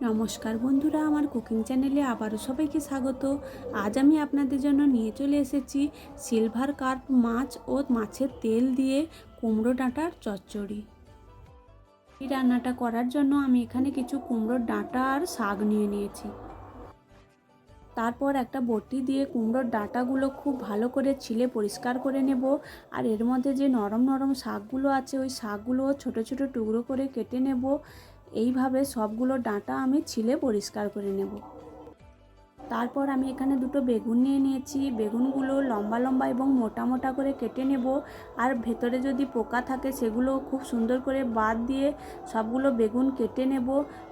নমস্কার বন্ধুরা, আমার কুকিং চ্যানেলে আবারও সবাইকে স্বাগত। আজ আমি আপনাদের জন্য নিয়ে চলে এসেছি সিলভার কার্প মাছ ও মাছের তেল দিয়ে কুমড়ো ডাঁটার চচ্চড়ি। এই রান্নাটা করার জন্য আমি এখানে কিছু কুমড়োর ডাঁটা আর শাক নিয়ে নিয়েছি। তারপর একটা বটি দিয়ে কুমড়োর ডাঁটাগুলো খুব ভালো করে ছিলে পরিষ্কার করে নেব। আর এর মধ্যে যে নরম নরম শাকগুলো আছে ওই শাকগুলো ছোট ছোট টুকরো করে কেটে নেব। এইভাবে সবগুলো ডাঁটা আমি ছিলে পরিষ্কার করে নেব। তারপর আমি এখানে দুটো বেগুন নিয়ে নিয়েছি। বেগুনগুলো লম্বা লম্বা এবং মোটা মোটা করে কেটে নেব। আর ভেতরে যদি পোকা থাকে সেগুলো খুব সুন্দর করে বাদ দিয়ে সবগুলো বেগুন কেটে নেব।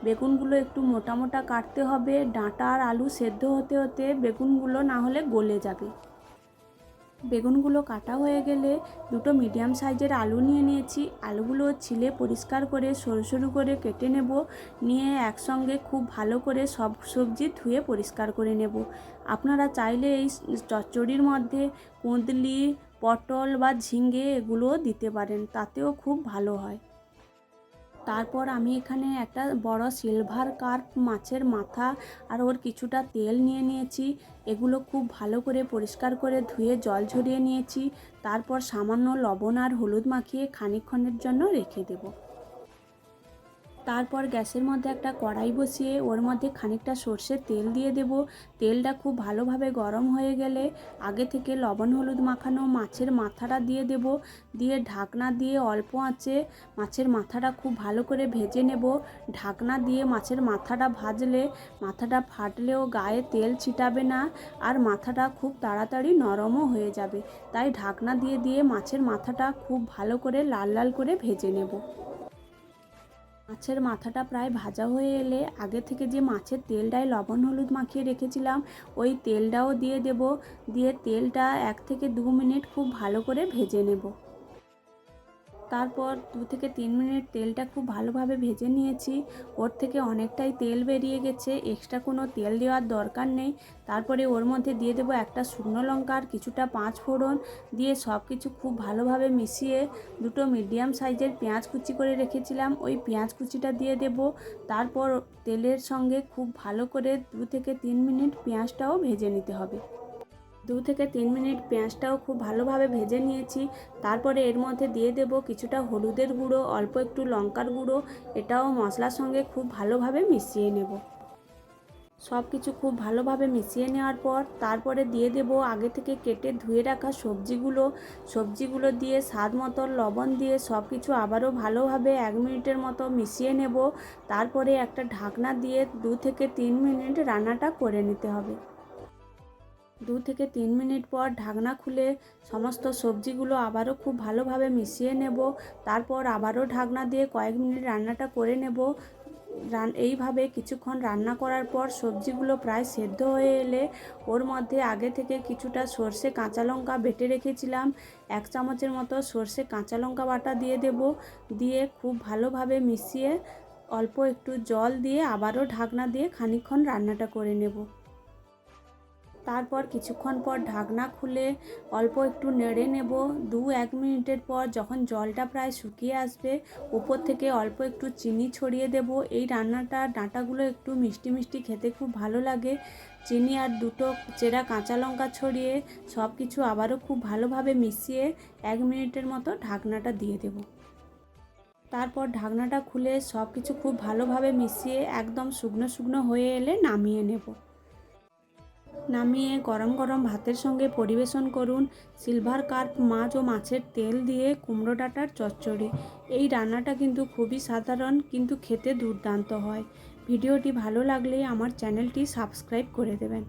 বেগুনগুলো একটু মোটা মোটা কাটতে হবে। ডাঁটা আর আলু সেদ্ধ হতে হতে বেগুনগুলো না হলে গলে যাবে। বেগুনগুলো কাটা হয়ে গেলে দুটো মিডিয়াম সাইজের আলু নিয়ে নিয়েছি। আলুগুলো ছিলে পরিষ্কার করে সরু সরু করে কেটে নেব। নিয়ে একসঙ্গে খুব ভালো করে সব সবজি ধুয়ে পরিষ্কার করে নেব। আপনারা চাইলে এই চচ্চড়ির মধ্যে কুঁদলি, পটল বা ঝিঙে এগুলোও দিতে পারেন, তাতেও খুব ভালো হয়। তারপর আমি এখানে একটা বড় সিলভার কার্প মাছের মাথা আর ওর কিছুটা তেল নিয়ে নিয়েছি। এগুলো খুব ভালো করে পরিষ্কার করে ধুয়ে জল ঝরিয়ে নিয়েছি। তারপর সামান্য লবণ আর হলুদ মাখিয়ে খানিকক্ষণের জন্য রেখে দেব। তারপর গ্যাসের মধ্যে একটা কড়াই বসিয়ে ওর মধ্যে খানিকটা সর্ষের তেল দিয়ে দেব। তেলটা খুব ভালোভাবে গরম হয়ে গেলে আগে থেকে লবণ হলুদ মাখানো মাছের মাথাটা দিয়ে দেব। দিয়ে ঢাকনা দিয়ে অল্প আঁচে মাছের মাথাটা খুব ভালো করে ভেজে নেব। ঢাকনা দিয়ে মাছের মাথাটা ভাজলে মাথাটা ফাটলেও গায়ে তেল ছিটাবে না, আর মাথাটা খুব তাড়াতাড়ি নরমও হয়ে যাবে। তাই ঢাকনা দিয়ে দিয়ে মাছের মাথাটা খুব ভালো করে লাল লাল করে ভেজে নেব। মাছের মাথাটা প্রায় ভাজা হয়ে এলে আগে থেকে যে মাছের তেলটায় লবণ হলুদ মাখিয়ে রেখেছিলাম ওই তেলটাও দিয়ে দেব। দিয়ে তেলটা 1 থেকে 2 মিনিট খুব ভালো করে ভেজে নেব। তারপর 2 থেকে 3 মিনিট তেলটা খুব ভালোভাবে ভেজে নিয়েছি। ওর থেকে অনেকটাই তেল বেরিয়ে গেছে, এক্সট্রা কোনো তেল দেওয়ার দরকার নেই। তারপরে ওর মধ্যে দিয়ে দেবো একটা শুকনো লঙ্কা আর কিছুটা 5 ফোড়ন। দিয়ে সব কিছু খুব ভালোভাবে মিশিয়ে দুটো মিডিয়াম সাইজের পেঁয়াজ কুচি করে রেখেছিলাম ওই পেঁয়াজ কুচিটা দিয়ে দেব। তারপর তেলের সঙ্গে খুব ভালো করে 2 থেকে 3 মিনিট পেঁয়াজটাও ভেজে নিতে হবে। 2 থেকে 3 মিনিট পেঁয়াজটাও খুব ভালোভাবে ভেজে নিয়েছি। তারপরে এর মধ্যে দিয়ে দেব কিছুটা হলুদের গুঁড়ো, অল্প একটু লঙ্কার গুঁড়ো। এটাও মশলার সঙ্গে খুব ভালোভাবে মিশিয়ে নেব। সব কিছু খুব ভালোভাবে মিশিয়ে নেওয়ার পর তারপরে দিয়ে দেব আগে থেকে কেটে ধুয়ে রাখা সবজিগুলো দিয়ে স্বাদ মতো লবণ দিয়ে সব কিছু আবারও ভালোভাবে 1 মিনিটের মতো মিশিয়ে নেব। তারপরে একটা ঢাকনা দিয়ে 2 থেকে 3 মিনিট রান্নাটা করে নিতে হবে। 2 থেকে 3 মিনিট পর ঢাকনা খুলে সমস্ত সবজিগুলো আবারও খুব ভালোভাবে মিশিয়ে নেব। তারপর আবারও ঢাকনা দিয়ে কয়েক মিনিট রান্নাটা করে নেব। এইভাবে কিছুক্ষণ রান্না করার পর সবজিগুলো প্রায় সেদ্ধ হয়ে এলে ওর মধ্যে আগে থেকে কিছুটা সর্ষে কাঁচা লঙ্কা বেটে রেখেছিলাম 1 চামচের মতো সর্ষে কাঁচা লঙ্কা বাটা দিয়ে দেব। দিয়ে খুব ভালোভাবে মিশিয়ে অল্প একটু জল দিয়ে আবারও ঢাকনা দিয়ে খানিকক্ষণ রান্নাটা করে নেব। তারপর কিছুক্ষণ পর ঢাকনা খুলে অল্প একটু নেড়ে নেব। 2-1 মিনিটের পর যখন জলটা প্রায় শুকিয়ে আসবে উপর থেকে অল্প একটু চিনি ছড়িয়ে দেব। এই রান্নাটা ডাঁটাগুলো একটু মিষ্টি মিষ্টি খেতে খুব ভালো লাগে। চিনি আর দুটো চেরা কাঁচা লঙ্কা ছড়িয়ে সব কিছু আবারও খুব ভালোভাবে মিশিয়ে 1 মিনিটের মতো ঢাকনাটা দিয়ে দেব। তারপর ঢাকনাটা খুলে সব কিছু খুব ভালোভাবে মিশিয়ে একদম শুকনো শুকনো হয়ে এলে নামিয়ে নেব। নামিয়ে গরম গরম ভাতের সঙ্গে পরিবেশন করুন সিলভার কার্প মাছ ও মাছের তেল দিয়ে কুমড়ো ডাঁটার চচ্চড়ি। এই রান্নাটা কিন্তু খুবই সাধারণ কিন্তু খেতে দুর্দান্ত হয়। ভিডিওটি ভালো লাগলে আমার চ্যানেলটি সাবস্ক্রাইব করে দেবেন।